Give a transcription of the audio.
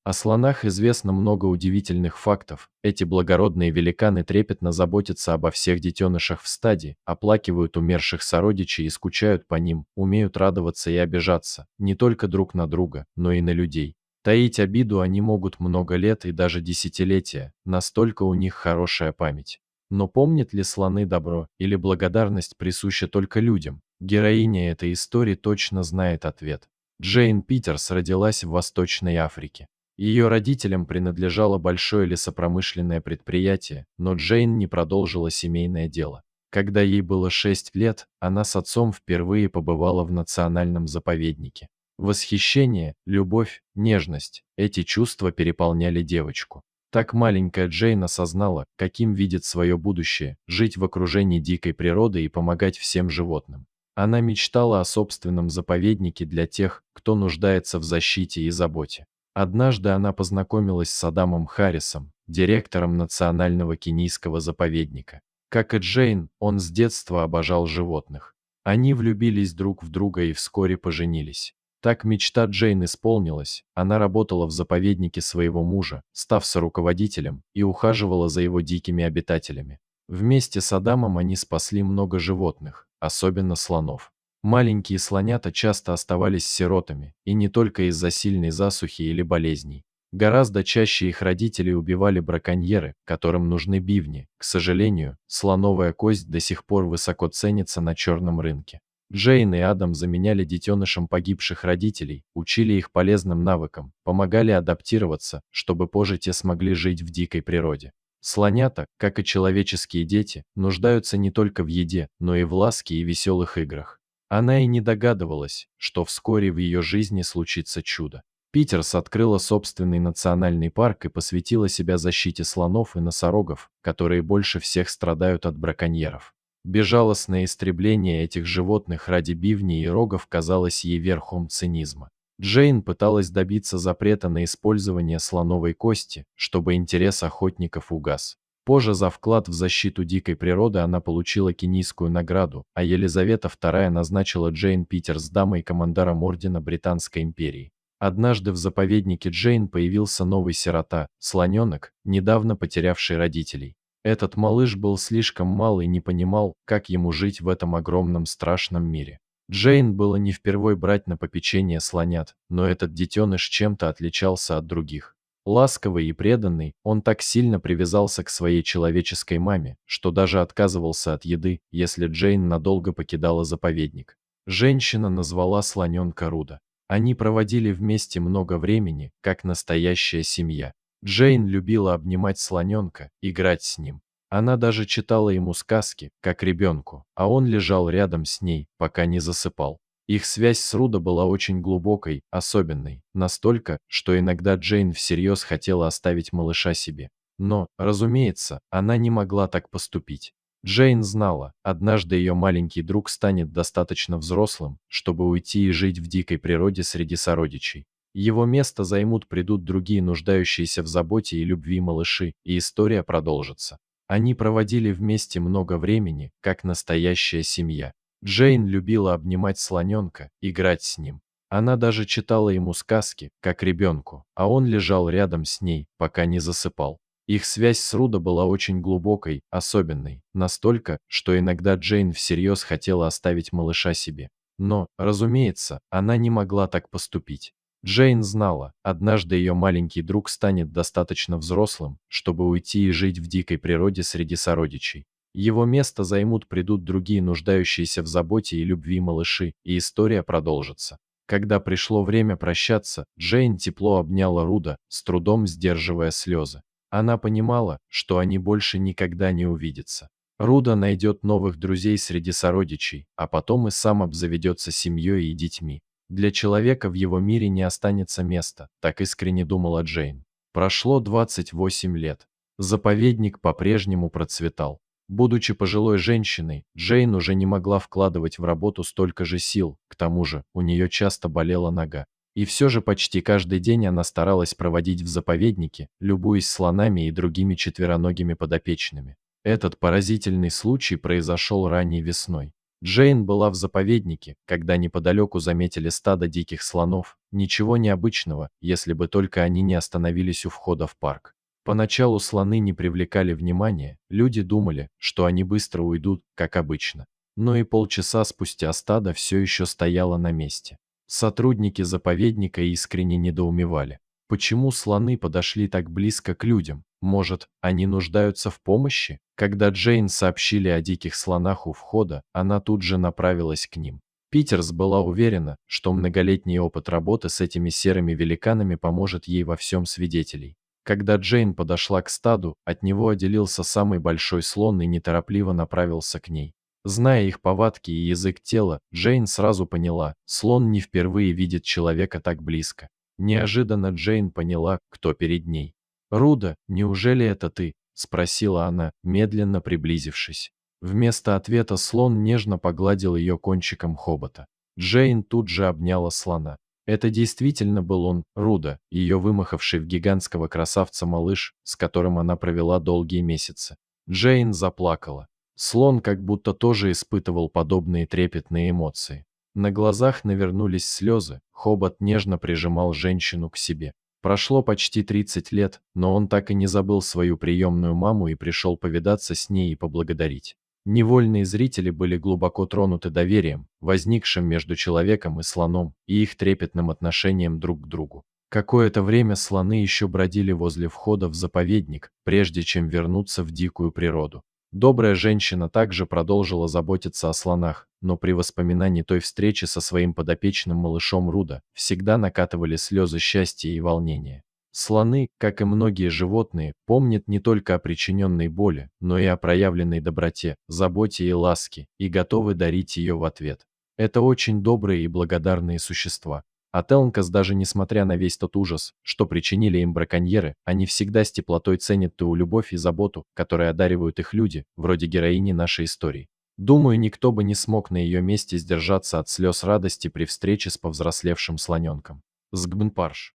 О слонах известно много удивительных фактов. Эти благородные великаны трепетно заботятся обо всех детенышах в стаде, оплакивают умерших сородичей и скучают по ним, умеют радоваться и обижаться, не только друг на друга, но и на людей. Таить обиду они могут много лет и даже десятилетия, настолько у них хорошая память. Но помнят ли слоны добро или благодарность присуща только людям? Героиня этой истории точно знает ответ. Джейн Питерс родилась в Восточной Африке. Ее родителям принадлежало большое лесопромышленное предприятие, но Джейн не продолжила семейное дело. Когда ей было 6 лет, она с отцом впервые побывала в национальном заповеднике. Восхищение, любовь, нежность – эти чувства переполняли девочку. Так маленькая Джейн осознала, каким видит свое будущее – жить в окружении дикой природы и помогать всем животным. Она мечтала о собственном заповеднике для тех, кто нуждается в защите и заботе. Однажды она познакомилась с Адамом Харрисом, директором Национального кенийского заповедника. Как и Джейн, он с детства обожал животных. Они влюбились друг в друга и вскоре поженились. Так мечта Джейн исполнилась, она работала в заповеднике своего мужа, став соруководителем, и ухаживала за его дикими обитателями. Вместе с Адамом они спасли много животных, особенно слонов. Маленькие слонята часто оставались сиротами, и не только из-за сильной засухи или болезней. Гораздо чаще их родителей убивали браконьеры, которым нужны бивни. К сожалению, слоновая кость до сих пор высоко ценится на черном рынке. Джейн и Адам заменяли детенышам погибших родителей, учили их полезным навыкам, помогали адаптироваться, чтобы позже те смогли жить в дикой природе. Слонята, как и человеческие дети, нуждаются не только в еде, но и в ласке и веселых играх. Она и не догадывалась, что вскоре в ее жизни случится чудо. Питерс открыла собственный национальный парк и посвятила себя защите слонов и носорогов, которые больше всех страдают от браконьеров. Безжалостное истребление этих животных ради бивней и рогов казалось ей верхом цинизма. Джейн пыталась добиться запрета на использование слоновой кости, чтобы интерес охотников угас. Позже за вклад в защиту дикой природы она получила кенийскую награду, а Елизавета II назначила Джейн Питерс дамой-командаром Ордена Британской империи. Однажды в заповеднике Джейн появился новый сирота, слоненок, недавно потерявший родителей. Этот малыш был слишком мал и не понимал, как ему жить в этом огромном страшном мире. Джейн было не впервой брать на попечение слонят, но этот детеныш чем-то отличался от других. Ласковый и преданный, он так сильно привязался к своей человеческой маме, что даже отказывался от еды, если Джейн надолго покидала заповедник. Женщина назвала слоненка Руда. Они проводили вместе много времени, как настоящая семья. Джейн любила обнимать слоненка, играть с ним. Она даже читала ему сказки, как ребенку, а он лежал рядом с ней, пока не засыпал. Их связь с Рудо была очень глубокой, особенной, настолько, что иногда Джейн всерьез хотела оставить малыша себе. Но, разумеется, она не могла так поступить. Джейн знала, однажды ее маленький друг станет достаточно взрослым, чтобы уйти и жить в дикой природе среди сородичей. Его место придут другие нуждающиеся в заботе и любви малыши, и история продолжится. Они проводили вместе много времени, как настоящая семья. Джейн любила обнимать слоненка, играть с ним. Она даже читала ему сказки, как ребенку, а он лежал рядом с ней, пока не засыпал. Их связь с Рудо была очень глубокой, особенной, настолько, что иногда Джейн всерьез хотела оставить малыша себе. Но, разумеется, она не могла так поступить. Джейн знала, однажды ее маленький друг станет достаточно взрослым, чтобы уйти и жить в дикой природе среди сородичей. Его место придут другие нуждающиеся в заботе и любви малыши, и история продолжится. Когда пришло время прощаться, Джейн тепло обняла Руда, с трудом сдерживая слезы. Она понимала, что они больше никогда не увидятся. Руда найдет новых друзей среди сородичей, а потом и сам обзаведется семьей и детьми. Для человека в его мире не останется места, так искренне думала Джейн. Прошло 28 лет. Заповедник по-прежнему процветал. Будучи пожилой женщиной, Джейн уже не могла вкладывать в работу столько же сил, к тому же у нее часто болела нога. И все же почти каждый день она старалась проводить в заповеднике, любуясь слонами и другими четвероногими подопечными. Этот поразительный случай произошел ранней весной. Джейн была в заповеднике, когда неподалеку заметили стадо диких слонов, ничего необычного, если бы только они не остановились у входа в парк. Поначалу слоны не привлекали внимания, люди думали, что они быстро уйдут, как обычно. Но и полчаса спустя стадо все еще стояло на месте. Сотрудники заповедника искренне недоумевали. Почему слоны подошли так близко к людям? Может, они нуждаются в помощи? Когда Джейн сообщили о диких слонах у входа, она тут же направилась к ним. Питерс была уверена, что многолетний опыт работы с этими серыми великанами поможет ей во всем свидетелей. Когда Джейн подошла к стаду, от него отделился самый большой слон и неторопливо направился к ней. Зная их повадки и язык тела, Джейн сразу поняла, слон не впервые видит человека так близко. Неожиданно Джейн поняла, кто перед ней. «Руда, неужели это ты?» – спросила она, медленно приблизившись. Вместо ответа слон нежно погладил ее кончиком хобота. Джейн тут же обняла слона. Это действительно был он, Руда, ее вымахавший в гигантского красавца малыш, с которым она провела долгие месяцы. Джейн заплакала. Слон как будто тоже испытывал подобные трепетные эмоции. На глазах навернулись слезы, хобот нежно прижимал женщину к себе. Прошло почти 30 лет, но он так и не забыл свою приемную маму и пришел повидаться с ней и поблагодарить. Невольные зрители были глубоко тронуты доверием, возникшим между человеком и слоном, и их трепетным отношением друг к другу. Какое-то время слоны еще бродили возле входа в заповедник, прежде чем вернуться в дикую природу. Добрая женщина также продолжила заботиться о слонах, но при воспоминании той встречи со своим подопечным малышом Руда всегда накатывали слезы счастья и волнения. Слоны, как и многие животные, помнят не только о причиненной боли, но и о проявленной доброте, заботе и ласке, и готовы дарить ее в ответ. Это очень добрые и благодарные существа. А Телнкас, даже несмотря на весь тот ужас, что причинили им браконьеры, они всегда с теплотой ценят ту любовь и заботу, которые одаривают их люди, вроде героини нашей истории. Думаю, никто бы не смог на ее месте сдержаться от слез радости при встрече с повзрослевшим слоненком. Сгбнпарш.